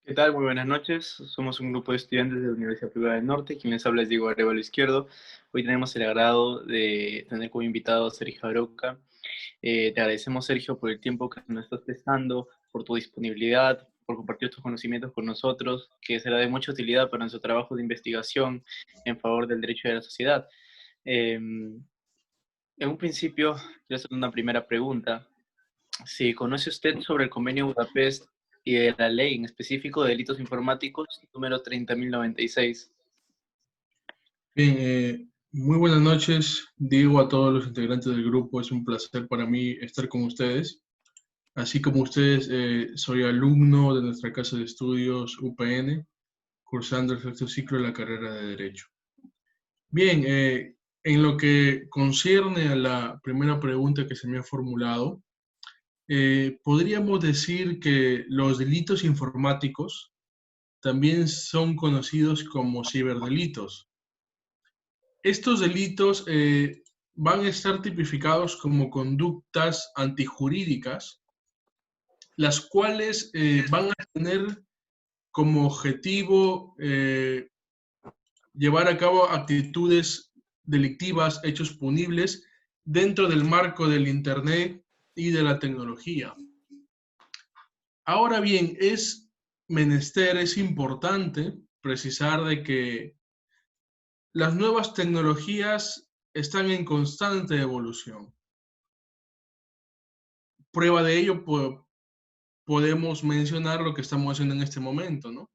¿Qué tal? Muy buenas noches. Somos un grupo de estudiantes de la Universidad Privada del Norte. Quien les habla es Diego Arevalo Izquierdo. Hoy tenemos el agrado de tener como invitado a Sergio Aroca. Te agradecemos, Sergio, por el tiempo que nos estás prestando, por tu disponibilidad, por compartir tus conocimientos con nosotros, que será de mucha utilidad para nuestro trabajo de investigación en favor del derecho de la sociedad. En un principio, quiero hacer una primera pregunta. Si conoce usted sobre el Convenio Budapest y de la ley en específico de delitos informáticos número 30.096. Bien, muy buenas noches. Digo a todos los integrantes del grupo, es un placer para mí estar con ustedes. Así como ustedes, soy alumno de nuestra casa de estudios UPN, cursando el sexto ciclo de la carrera de Derecho. Bien, en lo que concierne a la primera pregunta que se me ha formulado, podríamos decir que los delitos informáticos también son conocidos como ciberdelitos. Estos delitos van a estar tipificados como conductas antijurídicas, las cuales van a tener como objetivo llevar a cabo actitudes delictivas, hechos punibles, dentro del marco del Internet y de la tecnología. Ahora bien, es menester, es importante precisar de que las nuevas tecnologías están en constante evolución. Prueba de ello, podemos mencionar lo que estamos haciendo en este momento, ¿no?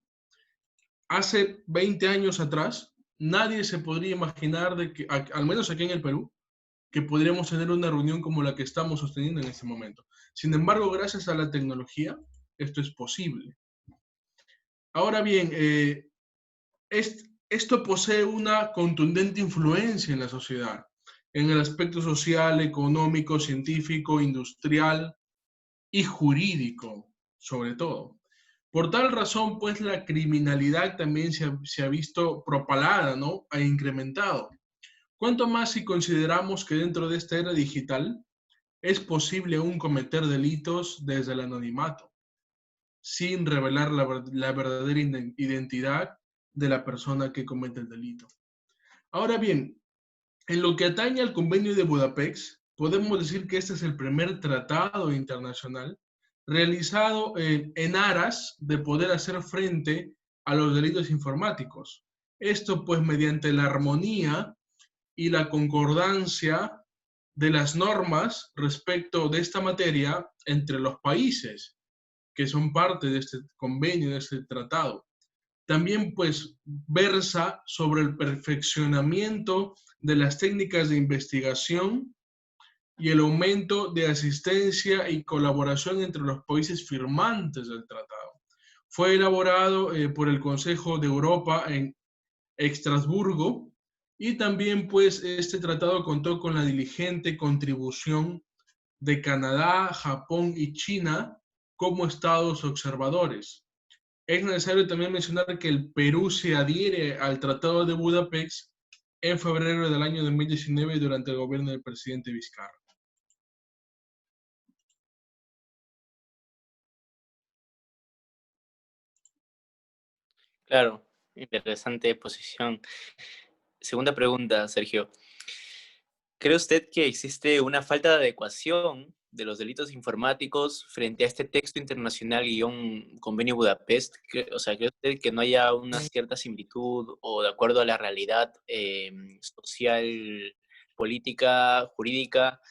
Hace 20 años atrás, nadie se podría imaginar de que, al menos aquí en el Perú, que podríamos tener una reunión como la que estamos sosteniendo en este momento. Sin embargo, gracias a la tecnología, esto es posible. Ahora bien, esto posee una contundente influencia en la sociedad, en el aspecto social, económico, científico, industrial y jurídico, sobre todo. Por tal razón, pues la criminalidad también se ha visto propalada, ¿no? Ha incrementado. Cuanto más si consideramos que dentro de esta era digital es posible aún cometer delitos desde el anonimato, sin revelar la verdadera identidad de la persona que comete el delito. Ahora bien, en lo que atañe al Convenio de Budapest, podemos decir que este es el primer tratado internacional realizado en aras de poder hacer frente a los delitos informáticos. Esto pues mediante la armonía y la concordancia de las normas respecto de esta materia entre los países que son parte de este convenio, de este tratado. También pues versa sobre el perfeccionamiento de las técnicas de investigación y el aumento de asistencia y colaboración entre los países firmantes del tratado. Fue elaborado por el Consejo de Europa en Estrasburgo y también pues este tratado contó con la diligente contribución de Canadá, Japón y China como estados observadores. Es necesario también mencionar que el Perú se adhiere al Tratado de Budapest en febrero del año 2019 durante el gobierno del presidente Vizcarra. Claro, interesante posición. Segunda pregunta, Sergio. ¿Cree usted que existe una falta de adecuación de los delitos informáticos frente a este texto internacional guión Convenio Budapest? O sea, ¿cree usted que no haya una cierta similitud o de acuerdo a la realidad social, política, jurídica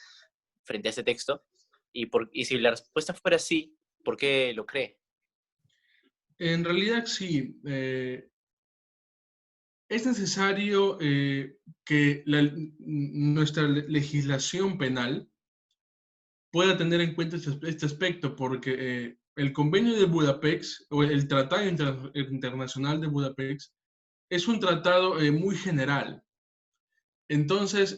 frente a este texto? Y si la respuesta fuera sí, ¿por qué lo cree? En realidad sí, es necesario que nuestra legislación penal pueda tener en cuenta este aspecto, porque el Convenio de Budapest o el Tratado Internacional de Budapest es un tratado muy general. Entonces,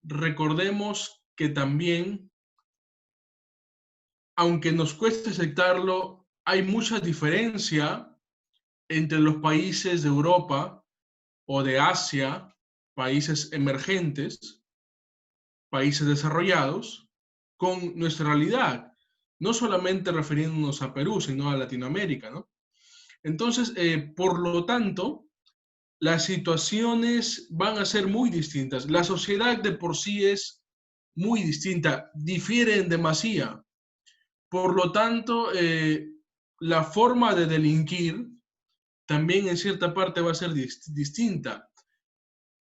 recordemos que también, aunque nos cueste aceptarlo, hay mucha diferencia entre los países de Europa o de Asia, países emergentes, países desarrollados, con nuestra realidad. no solamente refiriéndonos a Perú, sino a Latinoamérica, ¿no? Entonces, por lo tanto, las situaciones van a ser muy distintas. La sociedad de por sí es muy distinta, difiere en demasía. Por lo tanto, la forma de delinquir también en cierta parte va a ser distinta.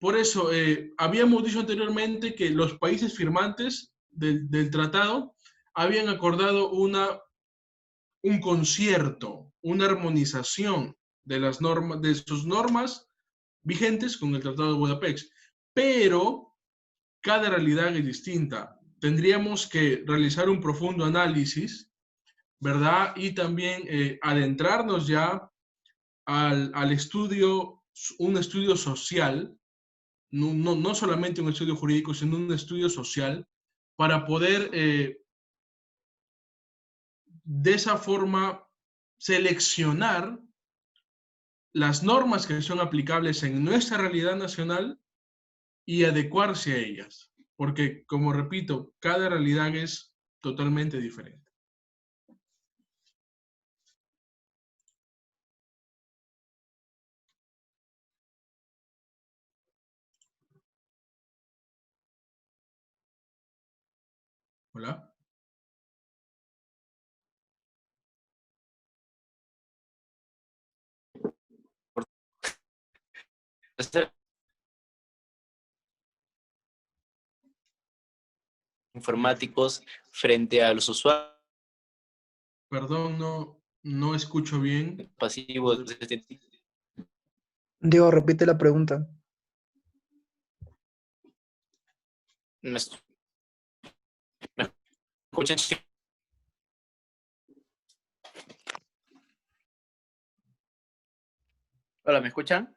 Por eso, habíamos dicho anteriormente que los países firmantes del tratado habían acordado un concierto, una armonización de las normas, de sus normas vigentes con el Tratado de Budapest. Pero cada realidad es distinta. Tendríamos que realizar un profundo análisis, ¿verdad? Y también adentrarnos ya al estudio, un estudio social, no solamente un estudio jurídico, sino un estudio social, para poder de esa forma seleccionar las normas que son aplicables en nuestra realidad nacional y adecuarse a ellas. Porque, como repito, cada realidad es totalmente diferente. Hola. Informáticos frente a los usuarios Perdón, no escucho bien. pasivos de este tipo. Diego, repite la pregunta. ¿Me escuchan? Hola, ¿me escuchan?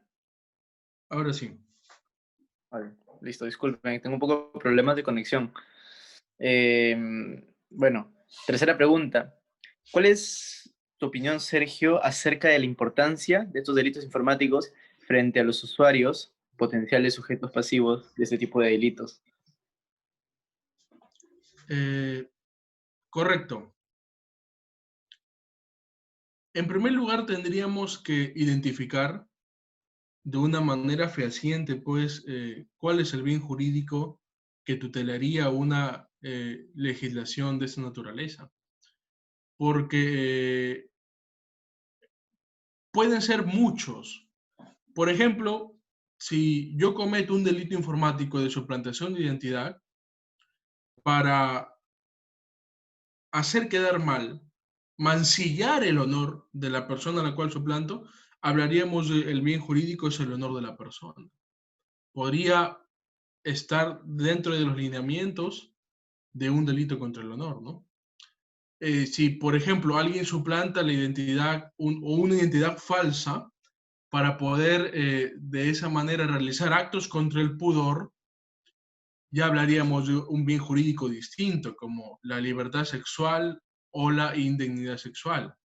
Ahora sí. Vale, listo, disculpen, tengo un poco de problemas de conexión. Eh, bueno, tercera pregunta. ¿Cuál es tu opinión, Sergio, acerca de la importancia de estos delitos informáticos frente a los usuarios, potenciales sujetos pasivos de este tipo de delitos? Correcto. En primer lugar, tendríamos que identificar de una manera fehaciente, pues, cuál es el bien jurídico que tutelaría una legislación de esa naturaleza. Porque pueden ser muchos. Por ejemplo, si yo cometo un delito informático de suplantación de identidad para hacer quedar mal, mancillar el honor de la persona a la cual suplanto, hablaríamos del bien jurídico es el honor de la persona. Podría estar dentro de los lineamientos de un delito contra el honor, ¿no? Si, por ejemplo, alguien suplanta la identidad o una identidad falsa para poder de esa manera realizar actos contra el pudor, ya hablaríamos de un bien jurídico distinto, como la libertad sexual o la indemnidad sexual.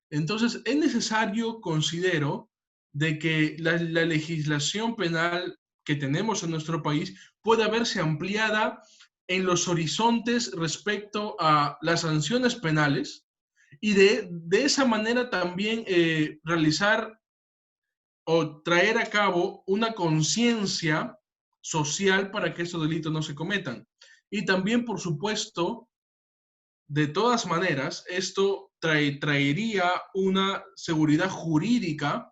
Entonces, es necesario, considero, de que la legislación penal que tenemos en nuestro país pueda verse ampliada en los horizontes respecto a las sanciones penales y de esa manera también realizar o traer a cabo una conciencia social para que estos delitos no se cometan. Y también, por supuesto, de todas maneras, esto traería una seguridad jurídica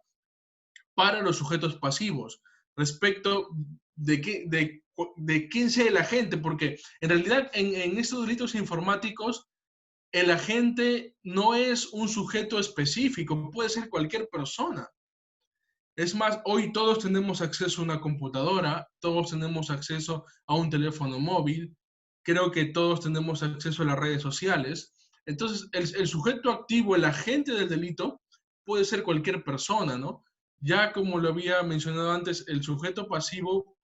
para los sujetos pasivos respecto de quién sea el agente, porque en realidad en estos delitos informáticos el agente no es un sujeto específico, puede ser cualquier persona. Es más, hoy todos tenemos acceso a una computadora, todos tenemos acceso a un teléfono móvil, creo que todos tenemos acceso a las redes sociales. Entonces, el sujeto activo, el agente del delito, puede ser cualquier persona, ¿no? Ya como lo había mencionado antes, el sujeto pasivo,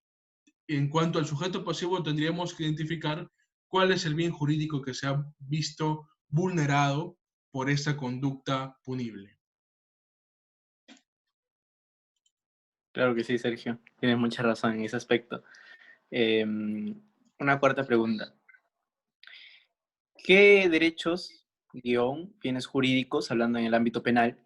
en cuanto al sujeto pasivo, tendríamos que identificar cuál es el bien jurídico que se ha visto vulnerado por esta conducta punible. Claro que sí, Sergio. Tienes mucha razón en ese aspecto. Una cuarta pregunta. ¿Qué derechos guión, bienes jurídicos, hablando en el ámbito penal.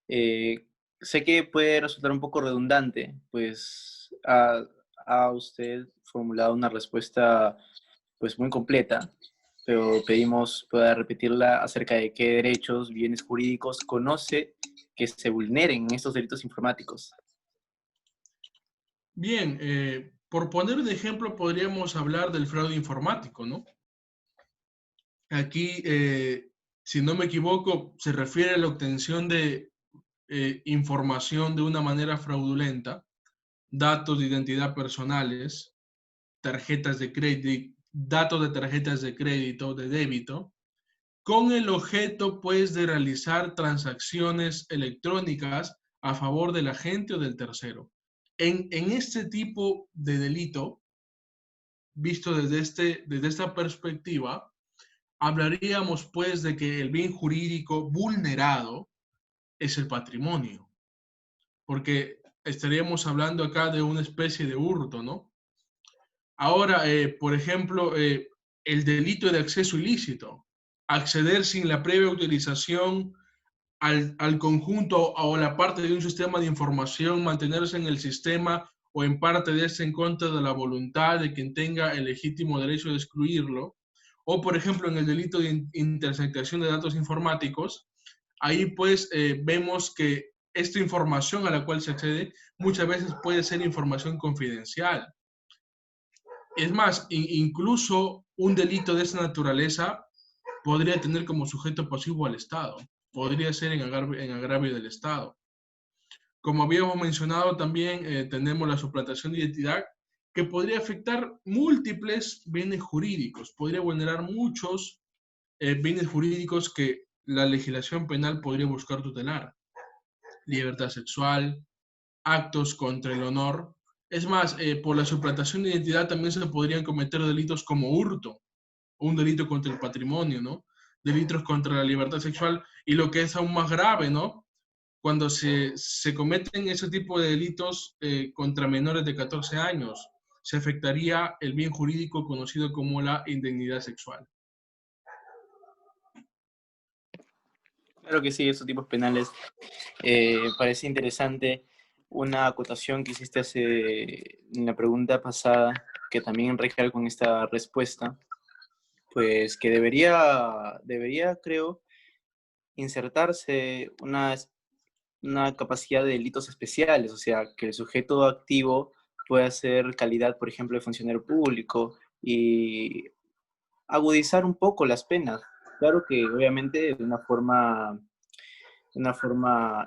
Eh, Sé que puede resultar un poco redundante, pues ha usted formulado una respuesta pues muy completa, pero pedimos pueda repetirla acerca de qué derechos, bienes jurídicos conoce que se vulneren en estos delitos informáticos. Bien, por poner un ejemplo, podríamos hablar del fraude informático, ¿no? Aquí, si no me equivoco, se refiere a la obtención de información de una manera fraudulenta, datos de identidad personales, tarjetas de crédito, datos de tarjetas de crédito, de débito, con el objeto, pues, de realizar transacciones electrónicas a favor del agente o del tercero. En este tipo de delito, visto desde esta perspectiva, hablaríamos, pues, de que el bien jurídico vulnerado es el patrimonio, porque estaríamos hablando acá de una especie de hurto, ¿no? Ahora, por ejemplo, el delito de acceso ilícito, acceder sin la previa autorización al conjunto o a la parte de un sistema de información, mantenerse en el sistema o en parte de este en contra de la voluntad de quien tenga el legítimo derecho de excluirlo, o por ejemplo en el delito de interceptación de datos informáticos, ahí pues vemos que esta información a la cual se accede muchas veces puede ser información confidencial. Es más, incluso un delito de esa naturaleza podría tener como sujeto pasivo al Estado, podría ser en agravio del Estado. Como habíamos mencionado también, tenemos la suplantación de identidad que podría afectar múltiples bienes jurídicos, podría vulnerar muchos bienes jurídicos que la legislación penal podría buscar tutelar. Libertad sexual, actos contra el honor. Es más, por la suplantación de identidad también se podrían cometer delitos como hurto, un delito contra el patrimonio, ¿no? Delitos contra la libertad sexual y lo que es aún más grave, ¿no? Cuando se cometen ese tipo de delitos contra menores de 14 años, se afectaría el bien jurídico conocido como la indemnidad sexual. Claro que sí, estos tipos penales. Parece interesante una acotación que hiciste en la pregunta pasada, que también recalco con esta respuesta, pues que debería, creo, insertarse una capacidad de delitos especiales, o sea, que el sujeto activo pueda hacer calidad, por ejemplo, de funcionario público y agudizar un poco las penas. Claro que obviamente de una forma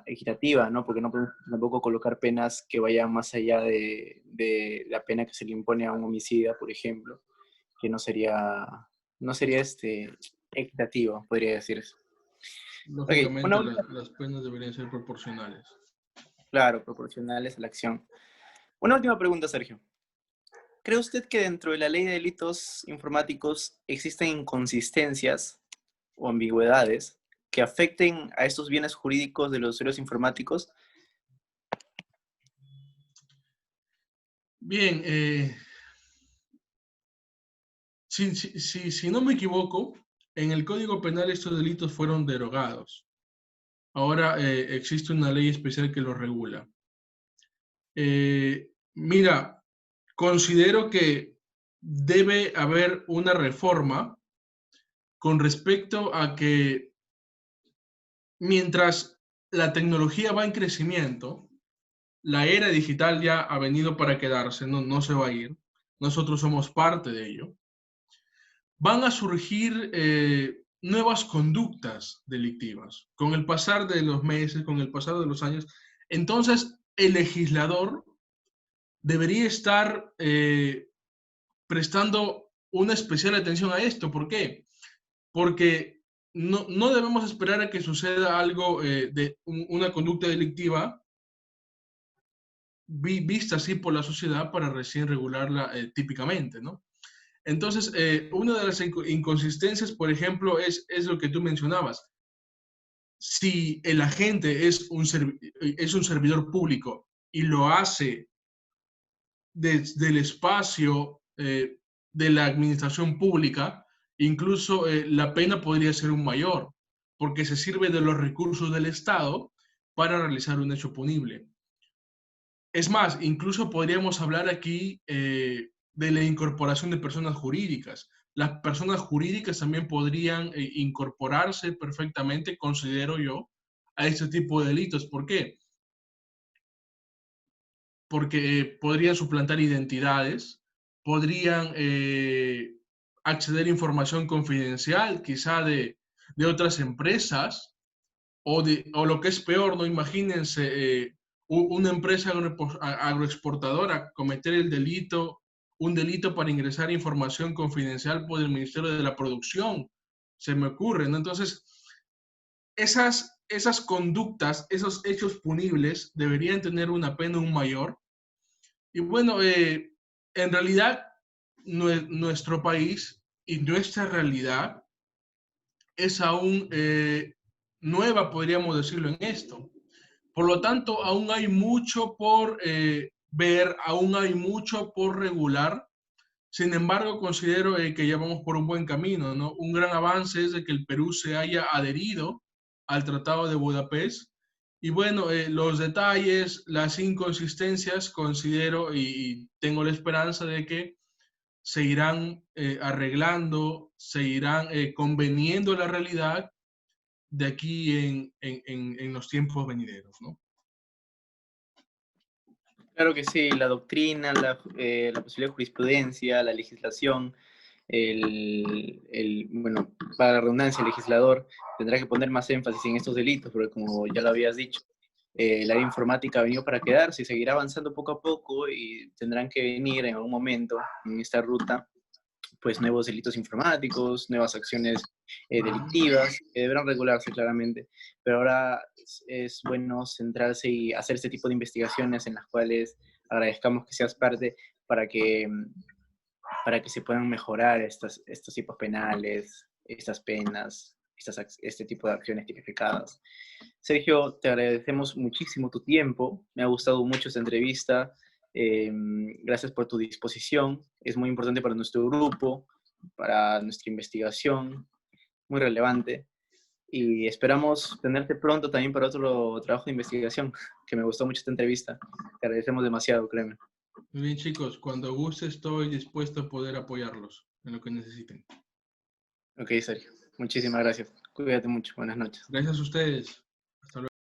equitativa, ¿no? Porque no podemos tampoco colocar penas que vayan más allá de la pena que se le impone a un homicida, por ejemplo, que no sería equitativo, podría decirse. Ok, Lógicamente, las penas deberían ser proporcionales. claro, proporcionales a la acción. Una última pregunta, Sergio. ¿Cree usted que dentro de la ley de delitos informáticos existen inconsistencias o ambigüedades que afecten a estos bienes jurídicos de los usuarios informáticos? Bien, si no me equivoco, en el Código Penal estos delitos fueron derogados. Ahora existe una ley especial que lo regula. Mira, considero que debe haber una reforma con respecto a que mientras la tecnología va en crecimiento, la era digital ya ha venido para quedarse, no se va a ir. Nosotros somos parte de ello. Van a surgir nuevas conductas delictivas con el pasar de los meses, con el pasar de los años. Entonces, el legislador debería estar prestando una especial atención a esto. ¿Por qué? Porque no debemos esperar a que suceda algo de una conducta delictiva vista así por la sociedad para recién regularla típicamente, ¿no? Entonces, una de las inconsistencias, por ejemplo, es lo que tú mencionabas. Si el agente es un servidor público y lo hace desde el espacio de la administración pública, Incluso la pena podría ser un mayor, porque se sirve de los recursos del Estado para realizar un hecho punible. Es más, incluso podríamos hablar aquí de la incorporación de personas jurídicas. Las personas jurídicas también podrían incorporarse perfectamente, considero yo, a este tipo de delitos. ¿Por qué? Porque podrían suplantar identidades, podrían acceder a información confidencial, quizá de otras empresas, o lo que es peor, no imagínense, una empresa agroexportadora cometer un delito para ingresar información confidencial por el Ministerio de la Producción, se me ocurre, ¿no? Entonces, esas conductas, esos hechos punibles deberían tener una pena aún mayor. Y bueno, en realidad nuestro país y nuestra realidad es aún nueva, podríamos decirlo, en esto. Por lo tanto, aún hay mucho por ver, aún hay mucho por regular. Sin embargo, considero que ya vamos por un buen camino, ¿no? Un gran avance es de que el Perú se haya adherido al Tratado de Budapest. Y bueno, los detalles, las inconsistencias, considero y tengo la esperanza de que se irán arreglando, se irán conveniendo la realidad de aquí en los tiempos venideros, ¿no? Claro que sí, la doctrina, la posible jurisprudencia, la legislación, bueno, para la redundancia, el legislador tendrá que poner más énfasis en estos delitos, porque como ya lo habías dicho, el área informática ha venido para quedarse y seguirá avanzando poco a poco y tendrán que venir en algún momento en esta ruta pues nuevos delitos informáticos, nuevas acciones delictivas, que deberán regularse claramente. Pero ahora es bueno centrarse y hacer este tipo de investigaciones en las cuales agradezcamos que seas parte para que, para que se puedan mejorar estos tipos penales, estas penas, este tipo de acciones tipificadas. Sergio, te agradecemos muchísimo tu tiempo. Me ha gustado mucho esta entrevista. Gracias por tu disposición. Es muy importante para nuestro grupo, para nuestra investigación, muy relevante. Y esperamos tenerte pronto también para otro trabajo de investigación, que me gustó mucho esta entrevista. Te agradecemos demasiado, créeme. Muy bien, chicos, cuando guste estoy dispuesto a poder apoyarlos en lo que necesiten. Ok, Sergio. Muchísimas gracias. Cuídate mucho. Buenas noches. Gracias a ustedes. Hasta luego.